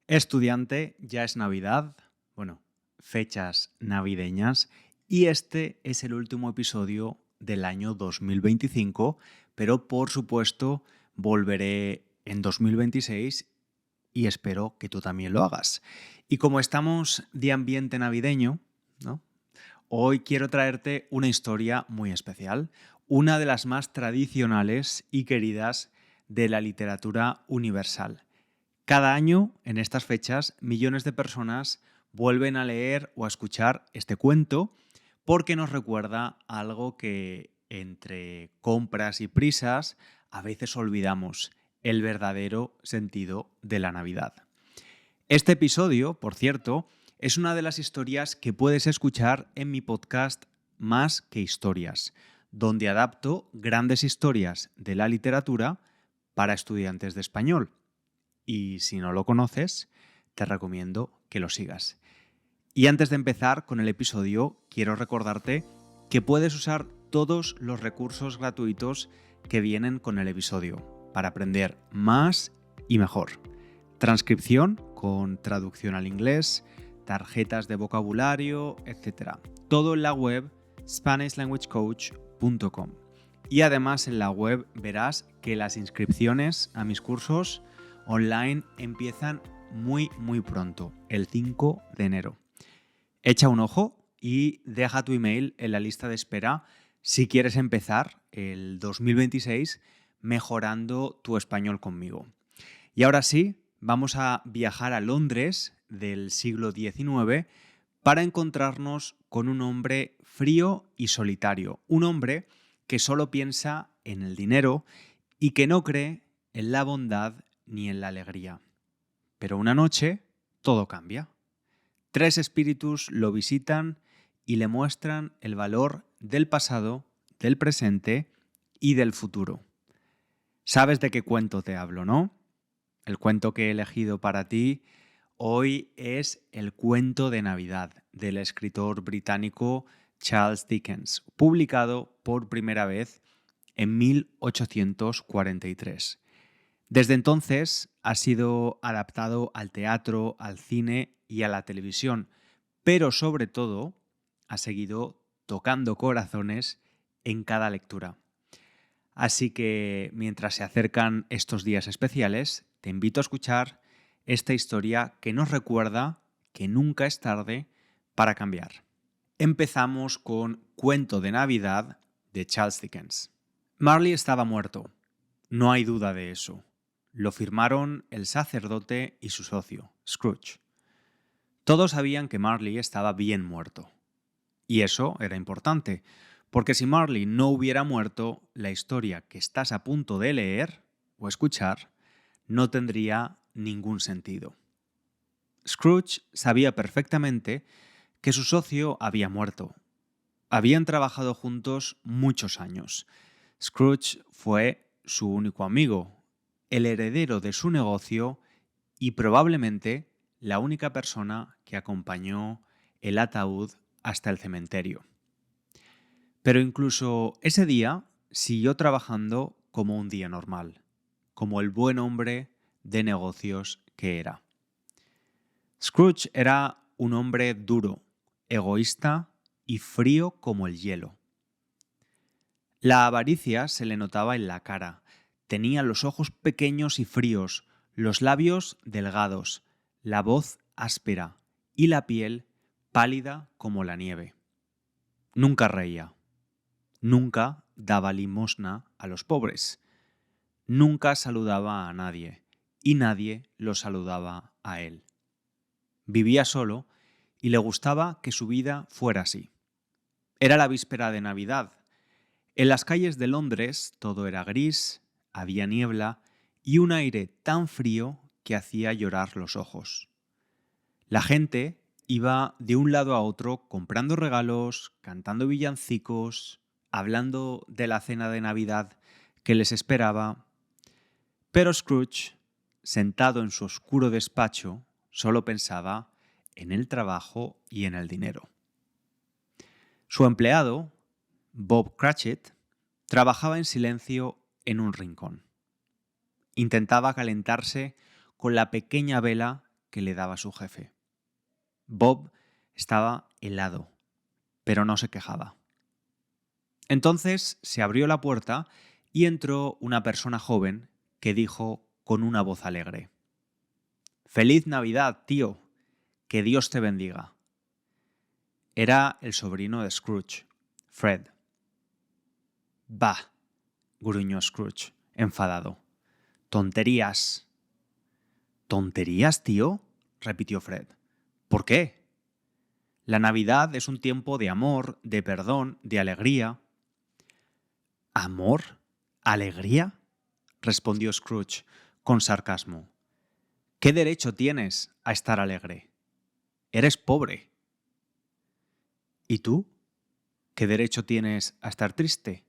Estudiante, ya es Navidad, bueno, fechas navideñas, y este es el último episodio del año 2025, pero por supuesto volveré en 2026 y espero que tú también lo hagas. Y como estamos de ambiente navideño, ¿no? Hoy quiero traerte una historia muy especial, una de las más tradicionales y queridas de la literatura universal. Cada año, en estas fechas, millones de personas vuelven a leer o a escuchar este cuento porque nos recuerda algo que entre compras y prisas a veces olvidamos, el verdadero sentido de la Navidad. Este episodio, por cierto, es una de las historias que puedes escuchar en mi podcast Más que Historias, donde adapto grandes historias de la literatura para estudiantes de español. Y si no lo conoces, te recomiendo que lo sigas. Y antes de empezar con el episodio, quiero recordarte que puedes usar todos los recursos gratuitos que vienen con el episodio para aprender más y mejor. Transcripción con traducción al inglés, tarjetas de vocabulario, etc. Todo en la web SpanishLanguageCoach.com. Y además en la web verás que las inscripciones a mis cursos online empiezan muy pronto, el 5 de enero. Echa un ojo y deja tu email en la lista de espera si quieres empezar el 2026 mejorando tu español conmigo. Y ahora sí, vamos a viajar a Londres del siglo XIX para encontrarnos con un hombre frío y solitario, un hombre que solo piensa en el dinero y que no cree en la bondad ni en la alegría. Pero una noche todo cambia. Tres espíritus lo visitan y le muestran el valor del pasado, del presente y del futuro. ¿Sabes de qué cuento te hablo, no? El cuento que he elegido para ti hoy es El cuento de Navidad del escritor británico Charles Dickens, publicado por primera vez en 1843. Desde entonces ha sido adaptado al teatro, al cine y a la televisión, pero sobre todo ha seguido tocando corazones en cada lectura. Así que mientras se acercan estos días especiales, te invito a escuchar esta historia que nos recuerda que nunca es tarde para cambiar. Empezamos con Cuento de Navidad de Charles Dickens. Marley estaba muerto, no hay duda de eso. Lo firmaron el sacerdote y su socio, Scrooge. Todos sabían que Marley estaba bien muerto. Y eso era importante, porque si Marley no hubiera muerto, la historia que estás a punto de leer o escuchar no tendría ningún sentido. Scrooge sabía perfectamente que su socio había muerto. Habían trabajado juntos muchos años. Scrooge fue su único amigo, el heredero de su negocio y probablemente la única persona que acompañó el ataúd hasta el cementerio. Pero incluso ese día siguió trabajando como un día normal, como el buen hombre de negocios que era. Scrooge era un hombre duro, egoísta y frío como el hielo. La avaricia se le notaba en la cara. Tenía los ojos pequeños y fríos, los labios delgados, la voz áspera y la piel pálida como la nieve. Nunca reía. Nunca daba limosna a los pobres. Nunca saludaba a nadie y nadie lo saludaba a él. Vivía solo y le gustaba que su vida fuera así. Era la víspera de Navidad. En las calles de Londres todo era gris, había niebla y un aire tan frío que hacía llorar los ojos. La gente iba de un lado a otro comprando regalos, cantando villancicos, hablando de la cena de Navidad que les esperaba. Pero Scrooge, sentado en su oscuro despacho, solo pensaba en el trabajo y en el dinero. Su empleado, Bob Cratchit, trabajaba en silencio en un rincón. Intentaba calentarse con la pequeña vela que le daba su jefe. Bob estaba helado, pero no se quejaba. Entonces se abrió la puerta y entró una persona joven que dijo con una voz alegre: «¡Feliz Navidad, tío! ¡Que Dios te bendiga!». Era el sobrino de Scrooge, Fred. «Bah», gruñó Scrooge, enfadado. «Tonterías». «¿Tonterías, tío?», repitió Fred. «¿Por qué?». «La Navidad es un tiempo de amor, de perdón, de alegría». «¿Amor? ¿Alegría?», respondió Scrooge con sarcasmo. «¿Qué derecho tienes a estar alegre? Eres pobre». «¿Y tú? ¿Qué derecho tienes a estar triste?»,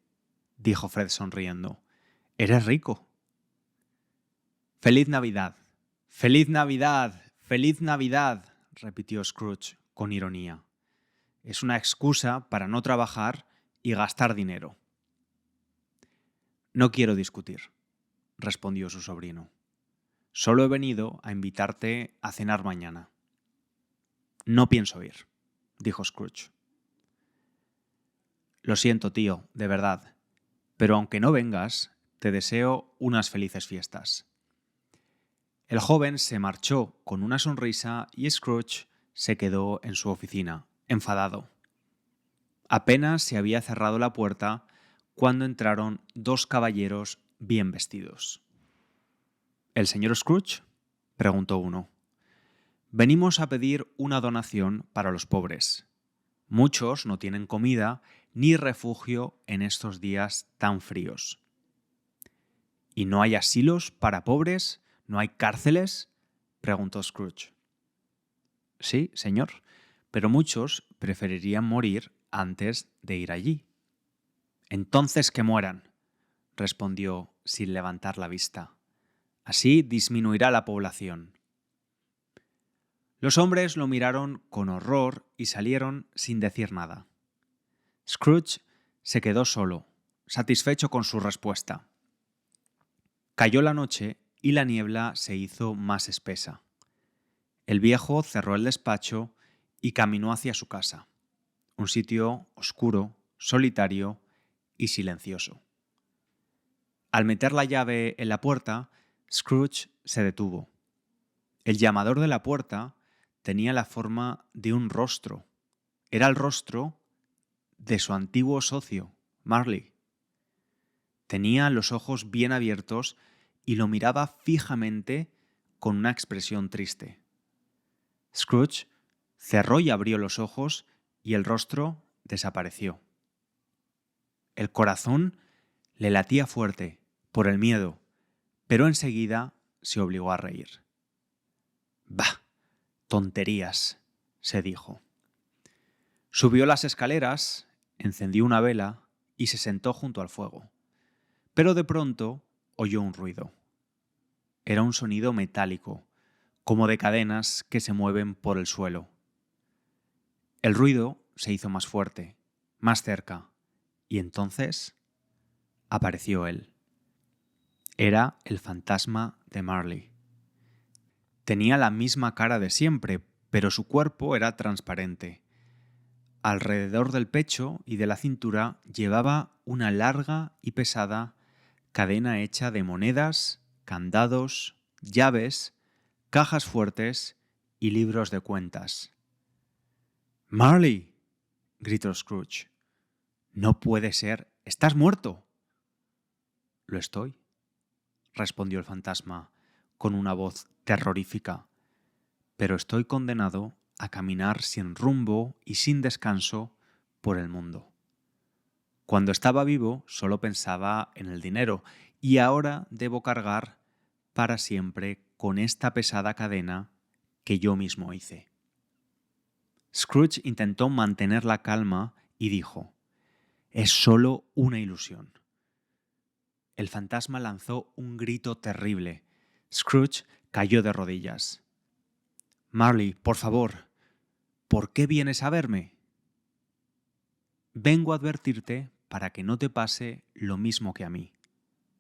dijo Fred sonriendo. «Eres rico». «¡Feliz Navidad! ¡Feliz Navidad! ¡Feliz Navidad!», repitió Scrooge con ironía. «Es una excusa para no trabajar y gastar dinero». «No quiero discutir», respondió su sobrino. «Solo he venido a invitarte a cenar mañana». «No pienso ir», dijo Scrooge. «Lo siento, tío, de verdad, pero aunque no vengas, te deseo unas felices fiestas». El joven se marchó con una sonrisa y Scrooge se quedó en su oficina, enfadado. Apenas se había cerrado la puerta cuando entraron dos caballeros bien vestidos. «¿El señor Scrooge?», preguntó uno. «Venimos a pedir una donación para los pobres. Muchos no tienen comida ni refugio en estos días tan fríos». «¿Y no hay asilos para pobres? ¿No hay cárceles?», preguntó Scrooge. «Sí, señor, pero muchos preferirían morir antes de ir allí». «Entonces que mueran», respondió sin levantar la vista. «Así disminuirá la población». Los hombres lo miraron con horror y salieron sin decir nada. Scrooge se quedó solo, satisfecho con su respuesta. Cayó la noche y la niebla se hizo más espesa. El viejo cerró el despacho y caminó hacia su casa, un sitio oscuro, solitario y silencioso. Al meter la llave en la puerta, Scrooge se detuvo. El llamador de la puerta tenía la forma de un rostro. Era el rostro de su antiguo socio, Marley. Tenía los ojos bien abiertos y lo miraba fijamente con una expresión triste. Scrooge cerró y abrió los ojos y el rostro desapareció. El corazón le latía fuerte por el miedo, pero enseguida se obligó a reír. «Bah, tonterías», se dijo. Subió las escaleras, encendió una vela y se sentó junto al fuego. Pero de pronto oyó un ruido. Era un sonido metálico, como de cadenas que se mueven por el suelo. El ruido se hizo más fuerte, más cerca, y entonces apareció él. Era el fantasma de Marley. Tenía la misma cara de siempre, pero su cuerpo era transparente. Alrededor del pecho y de la cintura llevaba una larga y pesada cadena hecha de monedas, candados, llaves, cajas fuertes y libros de cuentas. «¡Marley!», gritó Scrooge. «No puede ser. ¡Estás muerto!». «Lo estoy», respondió el fantasma con una voz terrorífica. «Pero estoy condenado a caminar sin rumbo y sin descanso por el mundo. Cuando estaba vivo solo pensaba en el dinero y ahora debo cargar para siempre con esta pesada cadena que yo mismo hice». Scrooge intentó mantener la calma y dijo: «Es solo una ilusión». El fantasma lanzó un grito terrible. Scrooge cayó de rodillas. «Marley, por favor, ¿por qué vienes a verme?». «Vengo a advertirte para que no te pase lo mismo que a mí»,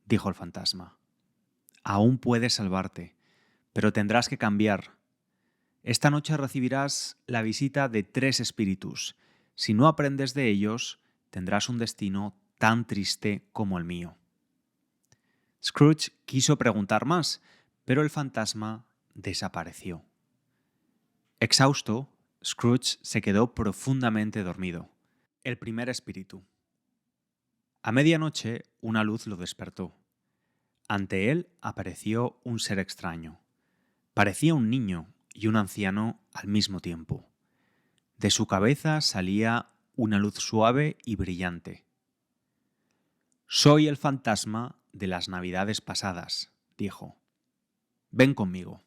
dijo el fantasma. «Aún puedes salvarte, pero tendrás que cambiar. Esta noche recibirás la visita de 3 espíritus. Si no aprendes de ellos, tendrás un destino tan triste como el mío. Scrooge quiso preguntar más, pero el fantasma desapareció. Exhausto, Scrooge se quedó profundamente dormido. El primer espíritu. A medianoche, una luz lo despertó. Ante él apareció un ser extraño. Parecía un niño y un anciano al mismo tiempo. De su cabeza salía una luz suave y brillante. «Soy el fantasma de las Navidades pasadas», dijo. «Ven conmigo».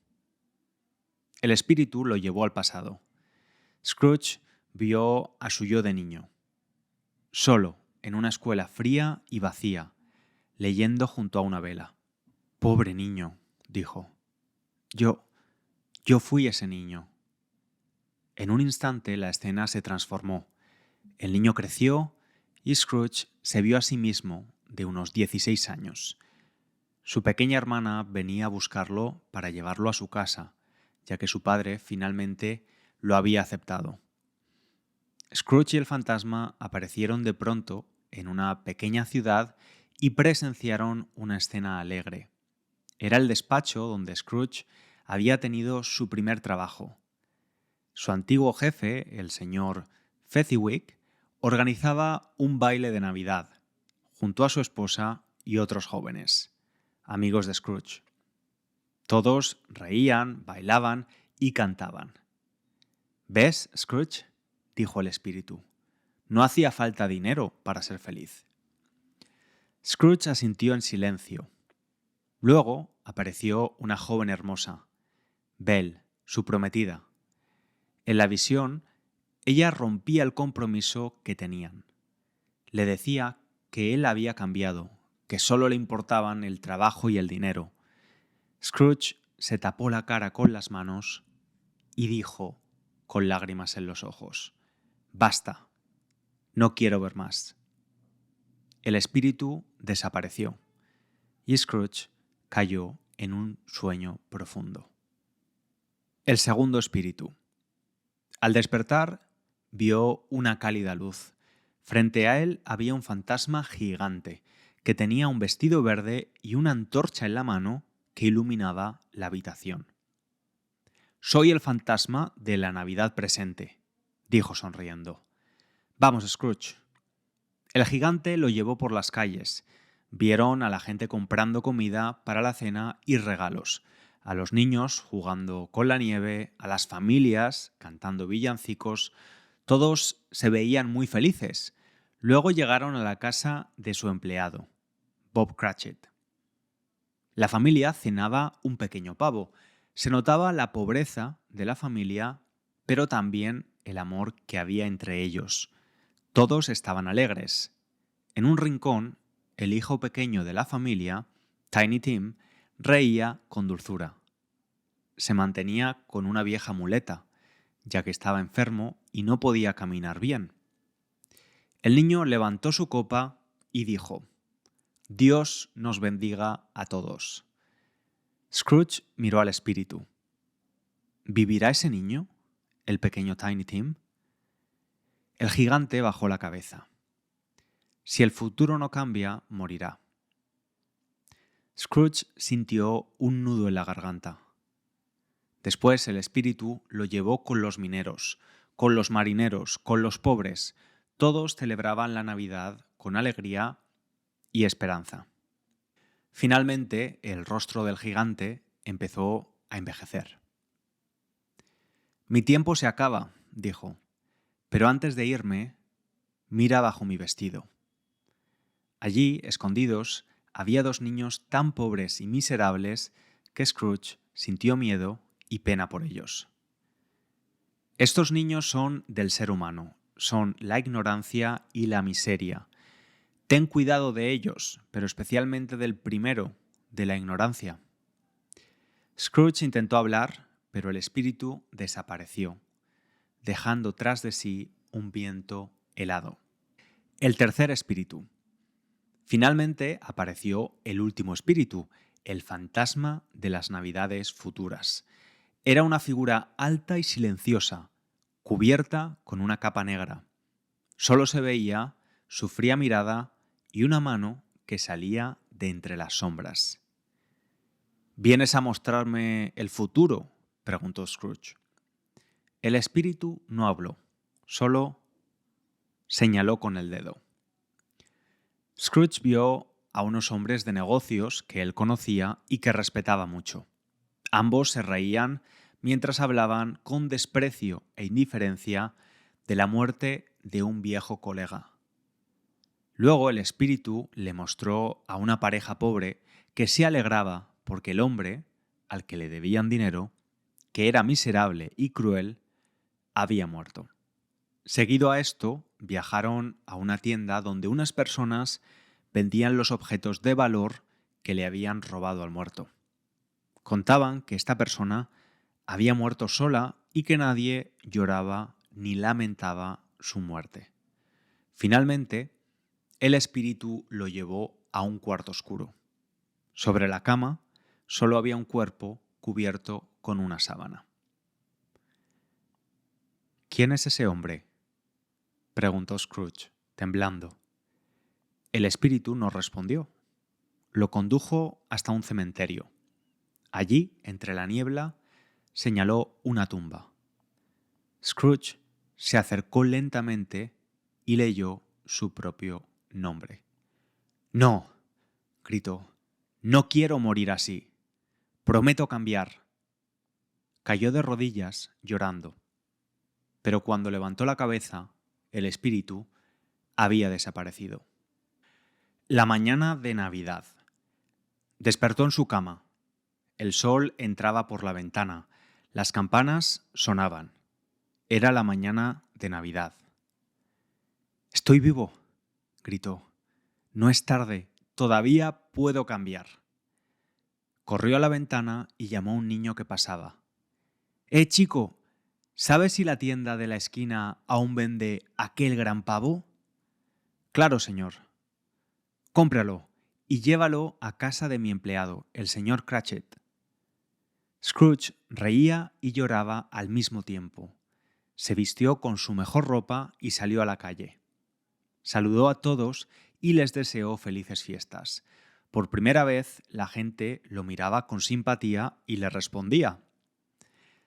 El espíritu lo llevó al pasado. Scrooge vio a su yo de niño, solo en una escuela fría y vacía, leyendo junto a una vela. «Pobre niño», dijo. Yo fui ese niño». En un instante la escena se transformó. El niño creció y Scrooge se vio a sí mismo de unos 16 años. Su pequeña hermana venía a buscarlo para llevarlo a su casa, ya que su padre finalmente lo había aceptado. Scrooge y el fantasma aparecieron de pronto en una pequeña ciudad y presenciaron una escena alegre. Era el despacho donde Scrooge había tenido su primer trabajo. Su antiguo jefe, el señor Fezziwig, organizaba un baile de Navidad, junto a su esposa y otros jóvenes, amigos de Scrooge. Todos reían, bailaban y cantaban. «¿Ves, Scrooge?», dijo el espíritu. «No hacía falta dinero para ser feliz». Scrooge asintió en silencio. Luego apareció una joven hermosa, Belle, su prometida. En la visión, ella rompía el compromiso que tenían. Le decía que él había cambiado, que solo le importaban el trabajo y el dinero. Scrooge se tapó la cara con las manos y dijo, con lágrimas en los ojos: «Basta, no quiero ver más». El espíritu desapareció y Scrooge cayó en un sueño profundo. El segundo espíritu. Al despertar, vio una cálida luz. Frente a él había un fantasma gigante que tenía un vestido verde y una antorcha en la mano que iluminaba la habitación. «Soy el fantasma de la Navidad presente», dijo sonriendo. «Vamos, Scrooge». El gigante lo llevó por las calles. Vieron a la gente comprando comida para la cena y regalos, a los niños jugando con la nieve, a las familias cantando villancicos. Todos se veían muy felices. Luego llegaron a la casa de su empleado, Bob Cratchit. La familia cenaba un pequeño pavo. Se notaba la pobreza de la familia, pero también el amor que había entre ellos. Todos estaban alegres. En un rincón, el hijo pequeño de la familia, Tiny Tim, reía con dulzura. Se mantenía con una vieja muleta, ya que estaba enfermo y no podía caminar bien. El niño levantó su copa y dijo: «Dios nos bendiga a todos». Scrooge miró al espíritu. ¿Vivirá ese niño, el pequeño Tiny Tim? El gigante bajó la cabeza. Si el futuro no cambia, morirá. Scrooge sintió un nudo en la garganta. Después el espíritu lo llevó con los mineros, con los marineros, con los pobres. Todos celebraban la Navidad con alegría y esperanza. Finalmente, el rostro del gigante empezó a envejecer. «Mi tiempo se acaba», dijo, «pero antes de irme, mira bajo mi vestido». Allí, escondidos, había 2 niños tan pobres y miserables que Scrooge sintió miedo y pena por ellos. Estos niños son del ser humano, son la ignorancia y la miseria. Ten cuidado de ellos, pero especialmente del primero, de la ignorancia. Scrooge intentó hablar, pero el espíritu desapareció, dejando tras de sí un viento helado. El tercer espíritu. Finalmente apareció el último espíritu, el fantasma de las Navidades futuras. Era una figura alta y silenciosa, cubierta con una capa negra. Solo se veía su fría mirada y una mano que salía de entre las sombras. ¿Vienes a mostrarme el futuro?, preguntó Scrooge. El espíritu no habló, solo señaló con el dedo. Scrooge vio a unos hombres de negocios que él conocía y que respetaba mucho. Ambos se reían mientras hablaban con desprecio e indiferencia de la muerte de un viejo colega. Luego el espíritu le mostró a una pareja pobre que se alegraba porque el hombre, al que le debían dinero, que era miserable y cruel, había muerto. Seguido a esto, viajaron a una tienda donde unas personas vendían los objetos de valor que le habían robado al muerto. Contaban que esta persona había muerto sola y que nadie lloraba ni lamentaba su muerte. Finalmente, el espíritu lo llevó a un cuarto oscuro. Sobre la cama solo había un cuerpo cubierto con una sábana. ¿Quién es ese hombre?, preguntó Scrooge, temblando. El espíritu no respondió. Lo condujo hasta un cementerio. Allí, entre la niebla, señaló una tumba. Scrooge se acercó lentamente y leyó su propio nombre. «No», gritó, «no quiero morir así. Prometo cambiar». Cayó de rodillas, llorando. Pero cuando levantó la cabeza, el espíritu había desaparecido. La mañana de Navidad. Despertó en su cama. El sol entraba por la ventana. Las campanas sonaban. Era la mañana de Navidad. «Estoy vivo», gritó. «No es tarde. Todavía puedo cambiar». Corrió a la ventana y llamó a un niño que pasaba. Chico! ¿Sabes si la tienda de la esquina aún vende aquel gran pavo? Claro, señor. Cómpralo y llévalo a casa de mi empleado, el señor Cratchit. Scrooge reía y lloraba al mismo tiempo. Se vistió con su mejor ropa y salió a la calle. Saludó a todos y les deseó felices fiestas. Por primera vez la gente lo miraba con simpatía y le respondía.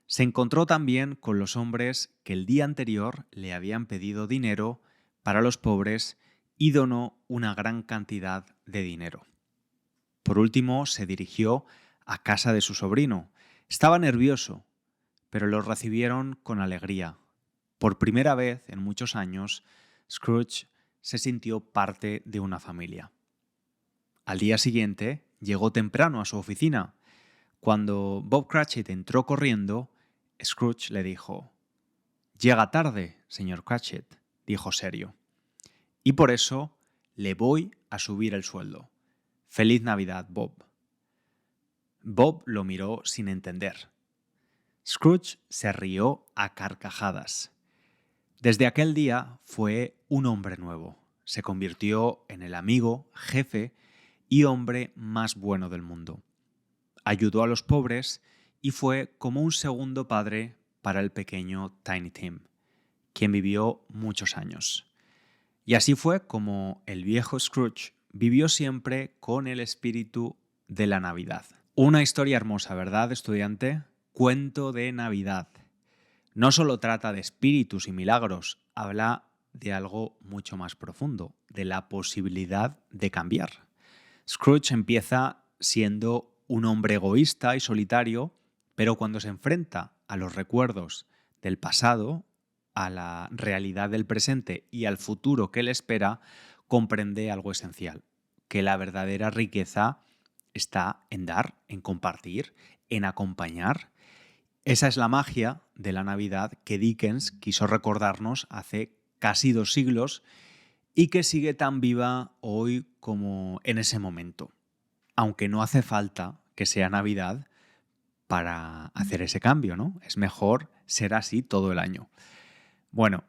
Se encontró también con los hombres que el día anterior le habían pedido dinero para los pobres y donó una gran cantidad de dinero. Por último, se dirigió a casa de su sobrino. Estaba nervioso, pero lo recibieron con alegría. Por primera vez en muchos años, Scrooge se sintió parte de una familia. Al día siguiente, llegó temprano a su oficina. Cuando Bob Cratchit entró corriendo, Scrooge le dijo: «Llega tarde, señor Cratchit», dijo serio. «Y por eso le voy a subir el sueldo. Feliz Navidad, Bob». Bob lo miró sin entender. Scrooge se rió a carcajadas. Desde aquel día fue un hombre nuevo. Se convirtió en el amigo, jefe y hombre más bueno del mundo. Ayudó a los pobres y fue como un segundo padre para el pequeño Tiny Tim, quien vivió muchos años. Y así fue como el viejo Scrooge vivió siempre con el espíritu de la Navidad. Una historia hermosa, ¿verdad, estudiante? Cuento de Navidad. No solo trata de espíritus y milagros, habla de algo mucho más profundo, de la posibilidad de cambiar. Scrooge empieza siendo un hombre egoísta y solitario, pero cuando se enfrenta a los recuerdos del pasado, a la realidad del presente y al futuro que le espera, comprende algo esencial, que la verdadera riqueza está en dar, en compartir, en acompañar. Esa es la magia de la Navidad que Dickens quiso recordarnos hace casi 2 siglos y que sigue tan viva hoy como en ese momento. Aunque no hace falta que sea Navidad para hacer ese cambio, ¿no? Es mejor ser así todo el año. Bueno,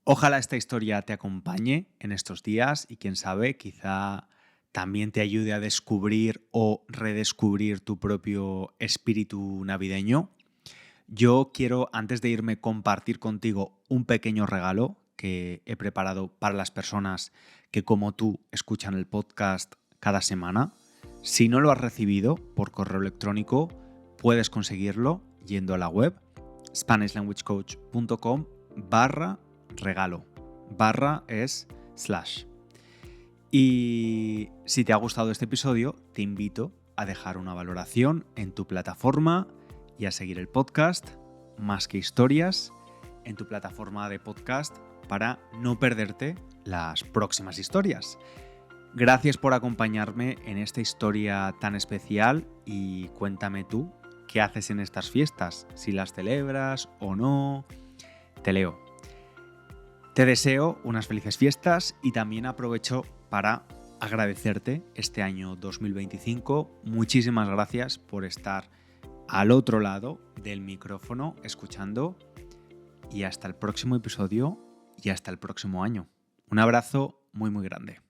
ojalá esta historia te acompañe en estos días y quién sabe, quizá también te ayude a descubrir o redescubrir tu propio espíritu navideño. Yo quiero, antes de irme, compartir contigo un pequeño regalo que he preparado para las personas que, como tú, escuchan el podcast cada semana. Si no lo has recibido por correo electrónico, puedes conseguirlo yendo a la web SpanishLanguageCoach.com/regalo. Barra es /. Y si te ha gustado este episodio, te invito a dejar una valoración en tu plataforma y a seguir el podcast Más que Historias en tu plataforma de podcast para no perderte las próximas historias. Gracias por acompañarme en esta historia tan especial y cuéntame tú qué haces en estas fiestas, si las celebras o no. Te leo. Te deseo unas felices fiestas y también aprovecho para agradecerte este año 2025. Muchísimas gracias por estar al otro lado del micrófono escuchando y hasta el próximo episodio y hasta el próximo año. Un abrazo muy muy grande.